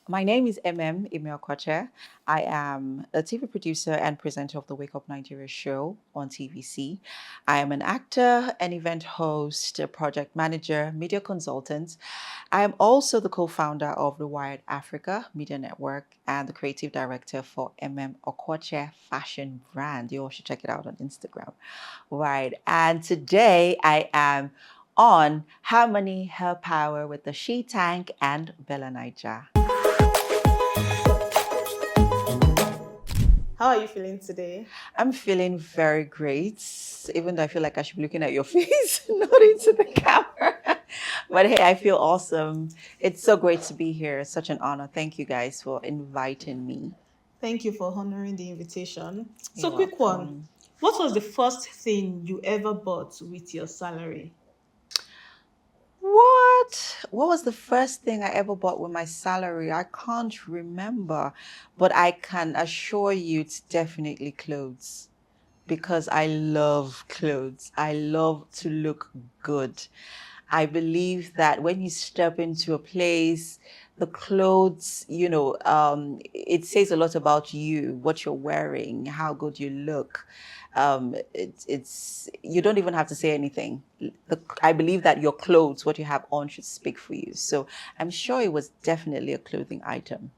My name is Emem Ime Okwuche. I am a TV producer and presenter of the Wake Up Nigeria show on TVC. I am an actor, an event host, a project manager, media consultant. I am also the co-founder of the Wired Africa Media Network and the creative director for Emem Okwuche fashion brand. You all should check it out on Instagram. Right. And today I am on Harmony Her Power with the She Tank and Bella Niger. How are you feeling today? I'm feeling very great, even though I feel like I should be looking at your face, not into the camera. But hey, I feel awesome. It's so great to be here. It's such an honor. Thank you guys for inviting me. Thank you for honoring the invitation. You're So, quick one. welcome. What was the first thing you ever bought with your salary? What was the first thing I ever bought with my salary? I can't remember, but I can assure you it's definitely clothes because I love clothes. I love to look good. I believe that when you step into a place, the clothes, it says a lot about you, what you're wearing, how good you look. It's you don't even have to say anything. I believe that your clothes, what you have on, should speak for you. So I'm sure it was definitely a clothing item.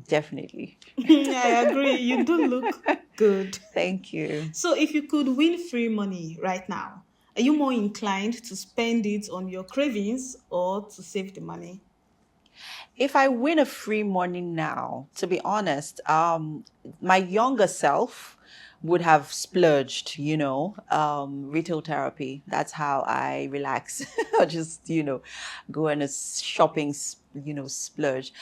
Definitely. I agree. You do look good. Thank you. So, if you could win free money right now, are you more inclined to spend it on your cravings or to save the money? If I win a free money now, to be honest, my younger self would have splurged, retail therapy. That's how I relax. Or just, go on a shopping, splurge.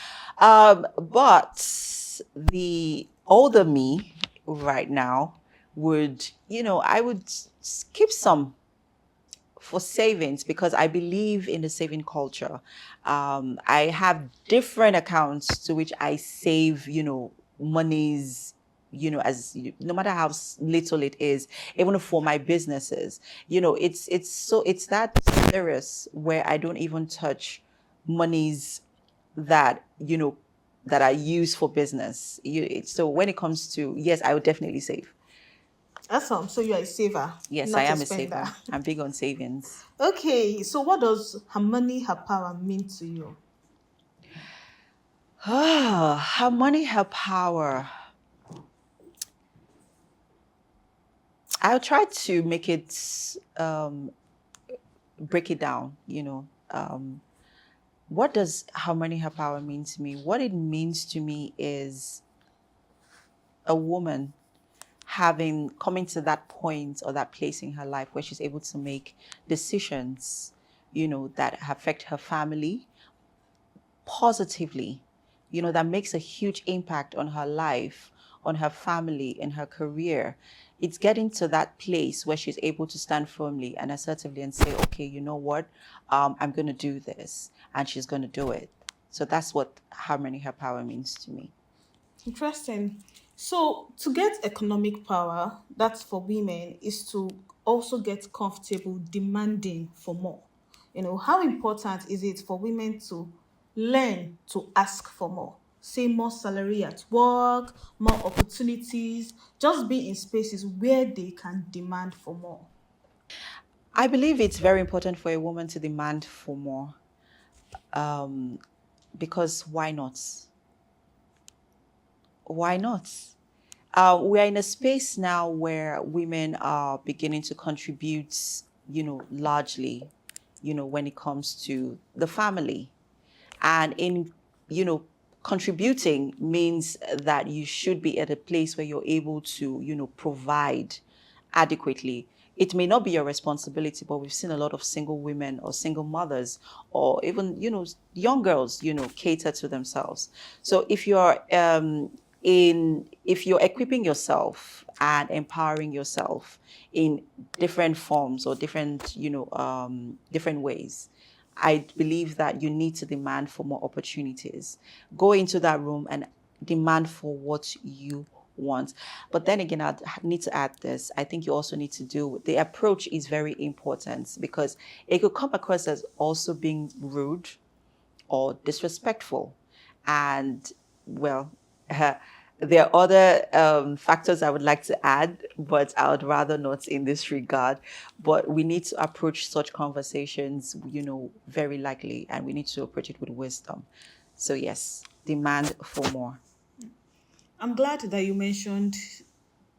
But the older me right now would, I would keep some for savings because I believe in the saving culture. I have different accounts to which I save, monies, no matter how little it is, even for my businesses, it's that serious where I don't even touch monies that, that I use for business. So when it comes to, yes, I would definitely save. Awesome. So, you're a saver, Yes, I not a am a spender. saver. I'm big on savings. Okay. So, what does her money, her power mean to you? Her money, her power. I'll try to make it, break it down, what does her money, her power mean to me? What it means to me is a woman coming to that point or that place in her life where she's able to make decisions, that affect her family positively, that makes a huge impact on her life, on her family, and her career. It's getting to that place where she's able to stand firmly and assertively and say, okay, you know what? I'm going to do this. And she's going to do it. So that's what harmony, her power means to me. Interesting. So, to get economic power, that's for women, is to also get comfortable demanding for more. How important is it for women to learn to ask for more? Say more salary at work, more opportunities, just be in spaces where they can demand for more. I believe it's very important for a woman to demand for more, because why not? Why not? We are in a space now where women are beginning to contribute, largely, when it comes to the family. And in, you know, contributing means that you should be at a place where you're able to, provide adequately. It may not be your responsibility, but we've seen a lot of single women or single mothers or even, young girls, cater to themselves. So if you're equipping yourself and empowering yourself in different forms or different, different ways, I believe that you need to demand for more opportunities. Go into that room and demand for what you want. But then again, I need to add this. I think you also need to do the approach is very important because it could come across as also being rude or disrespectful. And well, there are other factors I would like to add, but I would rather not in this regard. But we need to approach such conversations, very lightly, and we need to approach it with wisdom. So, yes, demand for more. I'm glad that you mentioned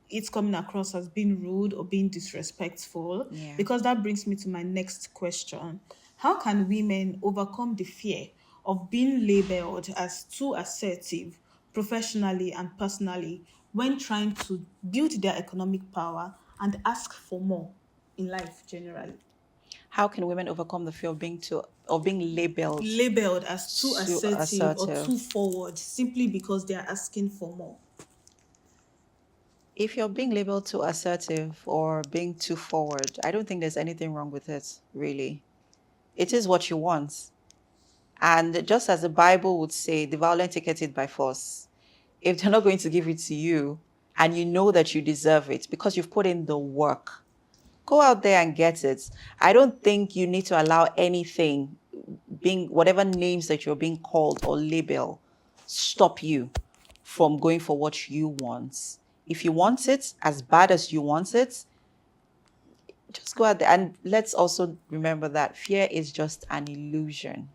it's coming across as being rude or being disrespectful, Yeah. because that brings me to my next question. How can women overcome the fear of being labeled as too assertive professionally and personally when trying to build their economic power and ask for more in life generally? How can women overcome the fear of being labeled Labeled as too too assertive or too assertive? forward simply because they are asking for more. If you're being labeled too assertive or being too forward, I don't think there's anything wrong with it, really. It is what you want. And just as the Bible would say, the violent take it by force. If they're not going to give it to you and you know that you deserve it because you've put in the work, go out there and get it. I don't think you need to allow anything, being whatever names that you're being called or label, stop you from going for what you want. If you want it as bad as you want it, just go out there. And let's also remember that fear is just an illusion.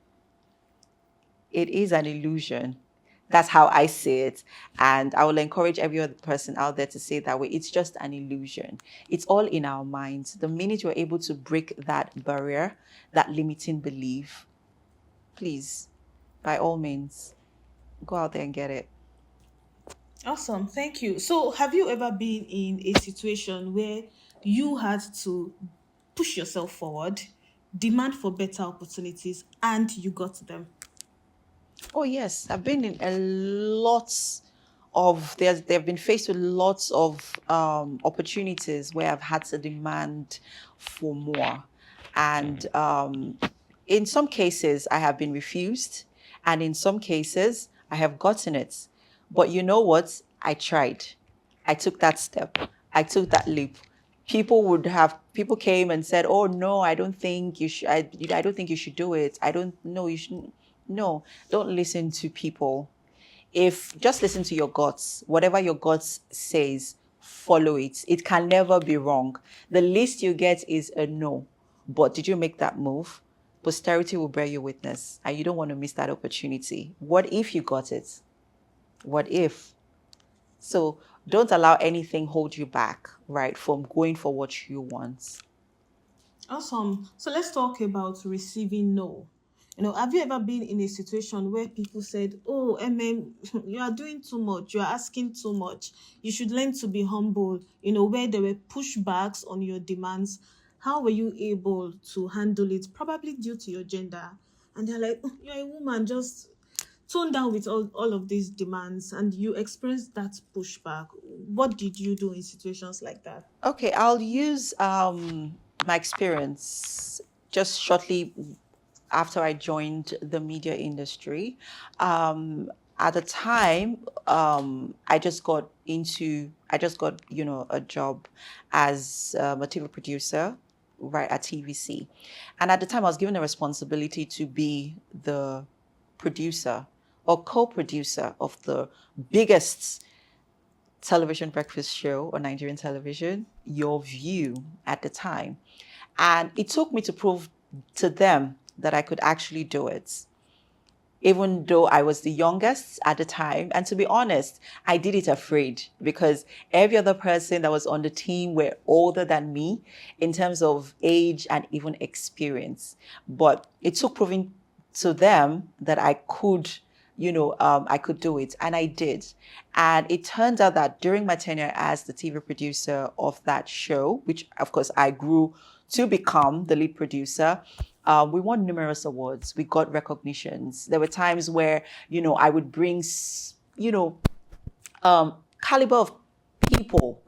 It is an illusion. That's how I see it. And I will encourage every other person out there to say it that way. It's just an illusion. It's all in our minds. The minute you're able to break that barrier, that limiting belief, please, by all means, go out there and get it. Awesome, thank you. So, have you ever been in a situation where you had to push yourself forward, demand for better opportunities, and you got them? Oh yes, I've been in a lots of they've been faced with lots of opportunities where I've had to demand for more, and in some cases I have been refused, and in some cases I have gotten it. But you know what? I tried. I took that step. I took that leap. People came and said, "Oh no, I don't think you should. I don't think you should do it. I don't know you shouldn't." No, don't listen to people. If just listen to your guts, whatever your guts says, follow it. It can never be wrong. The least you get is a no. But did you make that move? Posterity will bear you witness, and you don't want to miss that opportunity. What if you got it? What if? So don't allow anything hold you back, right, from going for what you want. Awesome. So, let's talk about receiving no. Have you ever been in a situation where people said, "Oh, you are doing too much, you are asking too much, you should learn to be humble," where there were pushbacks on your demands? How were you able to handle it? Probably due to your gender. And they're like, "Oh, you're a woman, just tone down with all of these demands," and you experienced that pushback. What did you do in situations like that? Okay, I'll use my experience just shortly after I joined the media industry. At the time, I just got, a job as a TV producer, right, at TVC. And at the time, I was given a responsibility to be the producer or co-producer of the biggest television breakfast show on Nigerian television, Your View, at the time. And it took me to prove to them that I could actually do it, even though I was the youngest at the time. And to be honest, I did it afraid because every other person that was on the team were older than me in terms of age and even experience. But it took proving to them that I could do it. And I did. And it turned out that during my tenure as the TV producer of that show, which of course I grew to become the lead producer, we won numerous awards. We got recognitions. There were times where, I would bring, caliber of people,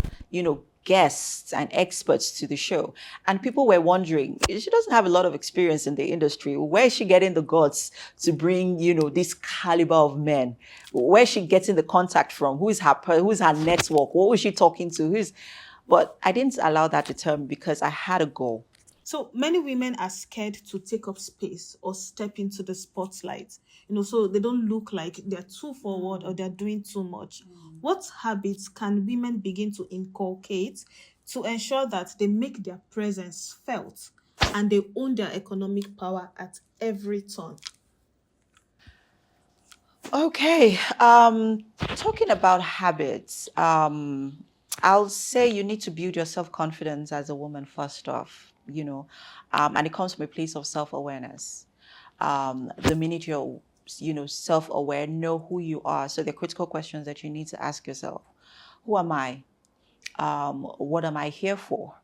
guests and experts to the show. And people were wondering, she doesn't have a lot of experience in the industry. Where is she getting the guts to bring, this caliber of men? Where is she getting the contact from? Who's her network? What was she talking to? But I didn't allow that to deter me because I had a goal. So many women are scared to take up space or step into the spotlight, so they don't look like they're too forward or they're doing too much. What habits can women begin to inculcate to ensure that they make their presence felt and they own their economic power at every turn? Okay. Talking about habits, I'll say you need to build your self-confidence as a woman first off, and it comes from a place of self-awareness. The minute you're, self-aware, know who you are. So the critical questions that you need to ask yourself: who am I? What am I here for?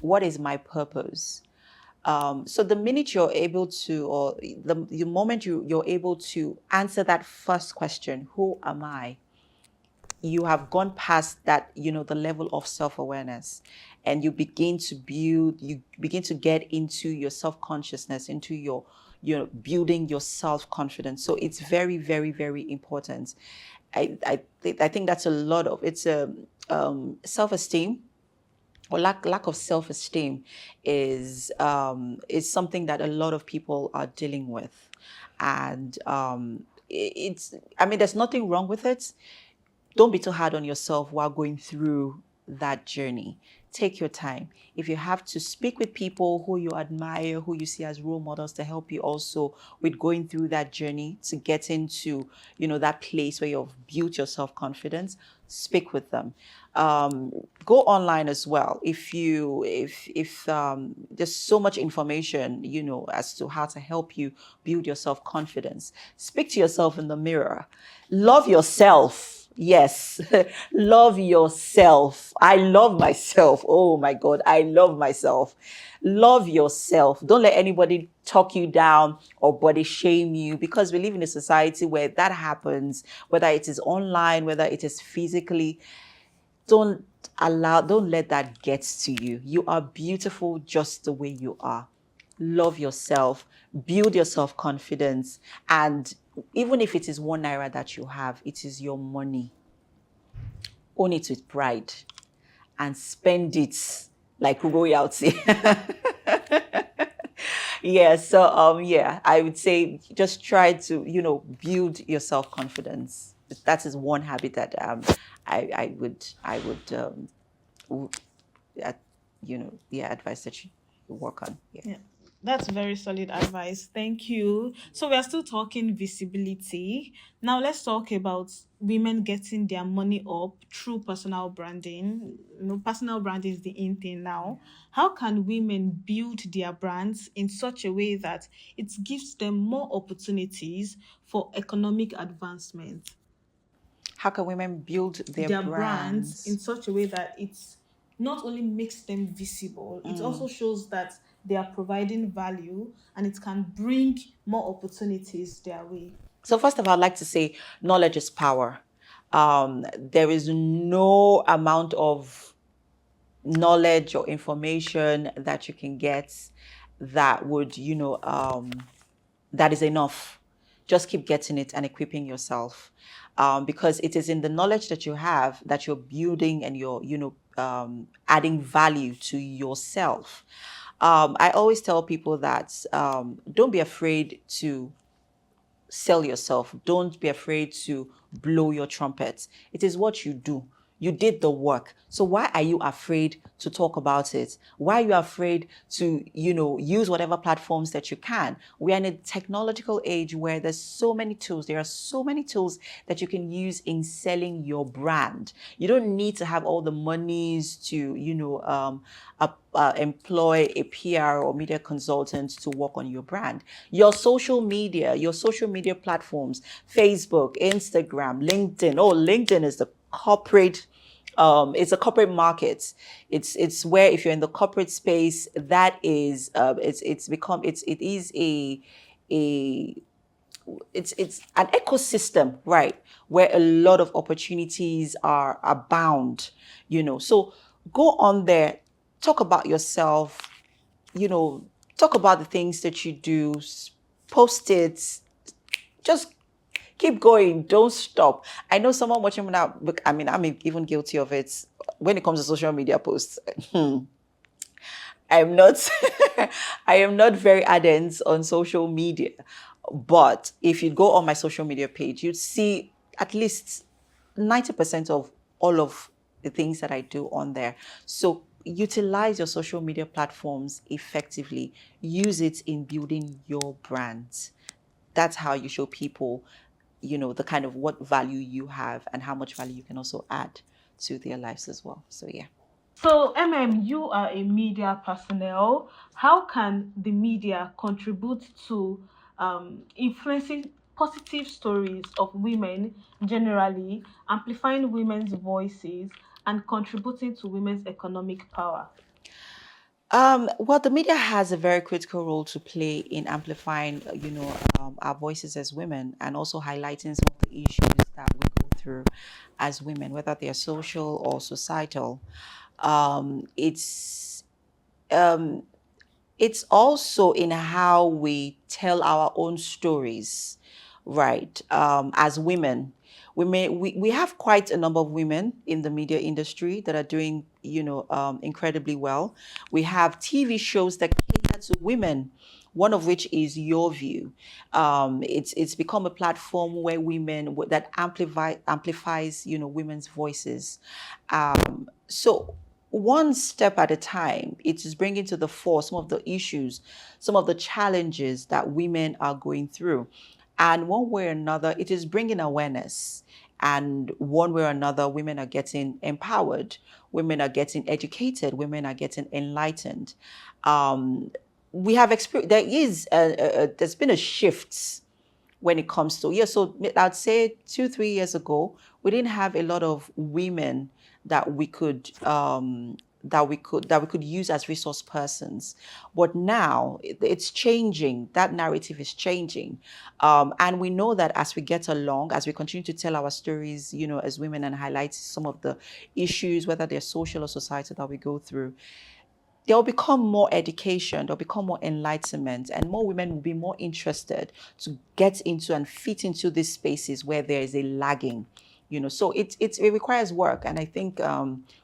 What is my purpose? So the minute you're able to, or the moment you're able to answer that first question, who am I? You have gone past that, the level of self-awareness, and you begin to get into your self-consciousness, into building your self-confidence. So it's very, very, very important. I think that's a lot of it's a self-esteem or lack of self-esteem is something that a lot of people are dealing with, and it's, I mean, there's nothing wrong with it. Don't be too hard on yourself while going through that journey. Take your time. If you have to speak with people who you admire, who you see as role models, to help you also with going through that journey to get into, that place where you've built your self-confidence, speak with them. Go online as well. If there's so much information, as to how to help you build your self-confidence. Speak to yourself in the mirror. Love yourself. Yes, love yourself. I love myself. Oh my God, I love myself. Love yourself. Don't let anybody talk you down or body shame you, because we live in a society where that happens, whether it is online, whether it is physically. Don't don't let that get to you. You are beautiful just the way you are. Love yourself, build your self confidence, and even if it is 1 naira that you have, it is your money. Own it with pride and spend it like royalty. Yeah, so yeah, I would say just try to, build your self-confidence. That is one habit that I would uh, yeah, advice that you work on. Yeah. Yeah, that's very solid advice. Thank you. So we are still talking visibility. Now let's talk about women getting their money up through personal branding. Personal branding is the in thing now. How can women build their brands in such a way that it gives them more opportunities for economic advancement? How can women build their Their brands in brands? such a way that it's not only makes them visible, it also shows that they are providing value and it can bring more opportunities their way. So first of all, I'd like to say knowledge is power. There is no amount of knowledge or information that you can get that would, that is enough. Just keep getting it and equipping yourself, because it is in the knowledge that you have that you're building and you're, adding value to yourself. I always tell people that don't be afraid to sell yourself. Don't be afraid to blow your trumpet. It is what you do. You did the work. So why are you afraid to talk about it? Why are you afraid to, use whatever platforms that you can? We are in a technological age where there's so many tools. There are so many tools that you can use in selling your brand. You don't need to have all the monies to, employ a PR or media consultant to work on your brand. Your social media platforms, Facebook, Instagram, LinkedIn. Oh, LinkedIn is the corporate, it's a corporate market. It's where if you're in the corporate space, that is it is a it's an ecosystem, right, where a lot of opportunities are abound, so go on there, talk about yourself, you know talk about the things that you do, post it, just keep going, don't stop. I know someone watching me now, but I mean, I'm even guilty of it when it comes to social media posts. I'm not I am not very ardent on social media. But if you go on my social media page, you'd see at least 90% of all of the things that I do on there. So utilize your social media platforms effectively. Use it in building your brand. That's how you show people, the kind of what value you have and how much value you can also add to their lives as well. So yeah. So, you are a media personnel. How can the media contribute to influencing positive stories of women generally, amplifying women's voices, and contributing to women's economic power? Well, the media has a very critical role to play in amplifying, our voices as women and also highlighting some of the issues that we go through as women, whether they are social or societal. It's um, it's also in how we tell our own stories, right? As women, we have quite a number of women in the media industry that are doing, incredibly well. We have TV shows that cater to women. One of which is Your View. It's become a platform where that amplifies, women's voices. So one step at a time, it is bringing to the fore some of the issues, some of the challenges that women are going through. And one way or another, it is bringing awareness. And one way or another, women are getting empowered, women are getting educated, women are getting enlightened. We have experienced, there's been a shift when it comes to, yeah, so I'd say 2 3 years ago we didn't have a lot of women that we could use as resource persons, but now it's changing. That narrative is changing, and we know that as we get along, as we continue to tell our stories, as women, and highlight some of the issues, whether they're social or societal, that we go through, there'll become more education, there'll become more enlightenment, and more women will be more interested to get into and fit into these spaces where there is a lagging. So it requires work, and I think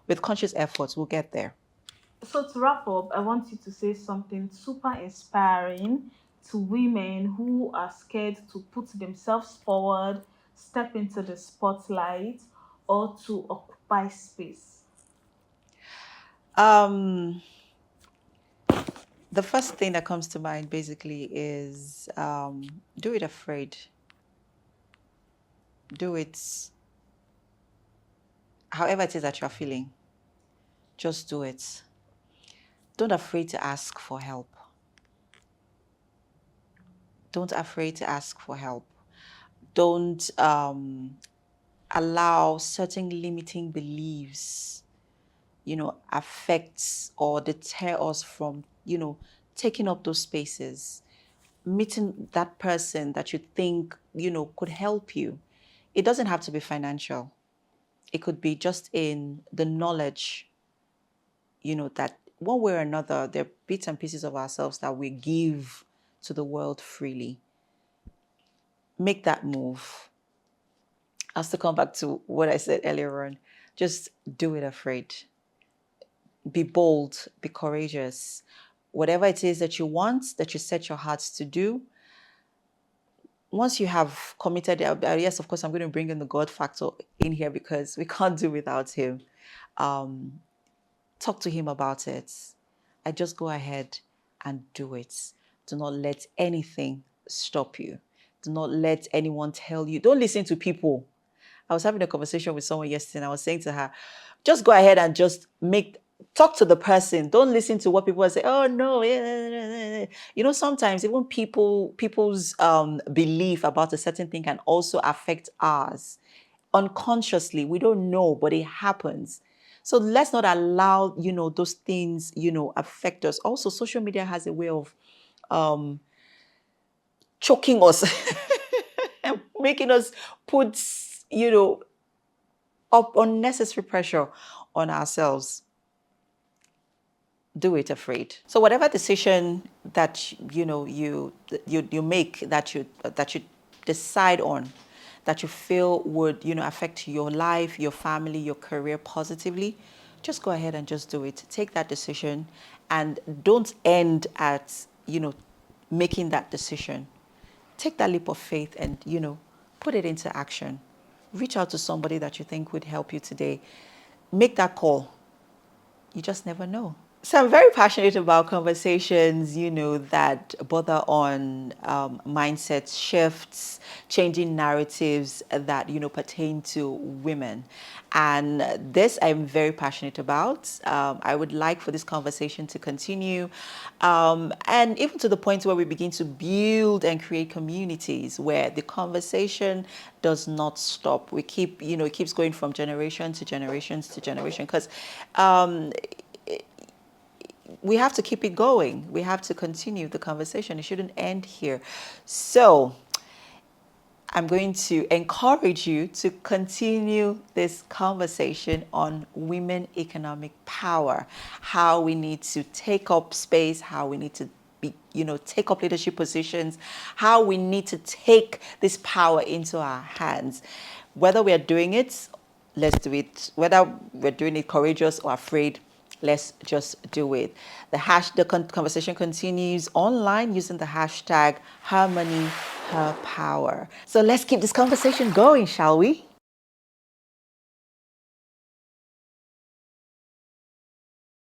with conscious efforts we'll get there. So, to wrap up, I want you to say something super inspiring to women who are scared to put themselves forward, step into the spotlight, or to occupy space. Um, the first thing that comes to mind basically is, do it afraid. Do it however it is that you're feeling. Just do it. Don't afraid to ask for help. Don't afraid to ask for help. Don't allow certain limiting beliefs, affect or deter us from, taking up those spaces, meeting that person that you think, could help you. It doesn't have to be financial. It could be just in the knowledge, that one way or another, there are bits and pieces of ourselves that we give to the world freely. Make that move. I'll still come back to what I said earlier on. Just do it afraid. Be bold, be courageous. Whatever it is that you want, that you set your hearts to do, once you have committed, yes, of course, I'm going to bring in the God factor in here because we can't do without Him. Um, Talk to Him about it. I just go ahead and do it. Do not let anything stop you. Do not let anyone tell you. Don't listen to people. I was having a conversation with someone yesterday and I was saying to her, just go ahead and just talk to the person. Don't listen to what people say. Oh no. Sometimes even people's belief about a certain thing can also affect ours. Unconsciously, we don't know, but it happens. So let's not allow, those things, affect us. Also, social media has a way of choking us and making us put, you know, up unnecessary pressure on ourselves. Do it afraid. So whatever decision that you make, that you decide on, that you feel would affect your life, your family, your career positively, just go ahead and just do it. Take that decision and don't end at, making that decision. Take that leap of faith and, put it into action. Reach out to somebody that you think would help you today. Make that call. You just never know. So I'm very passionate about conversations, that bother on mindset shifts, changing narratives that, pertain to women. And this I'm very passionate about. I would like for this conversation to continue. And even to the point where we begin to build and create communities where the conversation does not stop. We keep, it keeps going from generation to generations to generation because we have to keep it going. We have to continue the conversation. It shouldn't end here. So I'm going to encourage you to continue this conversation on women economic power, how we need to take up space, how we need to be, take up leadership positions, how we need to take this power into our hands. Whether we are doing it, let's do it. Whether we're doing it courageous or afraid, let's just do it. The conversation continues online using the hashtag Harmony Her Power. So let's keep this conversation going, shall we?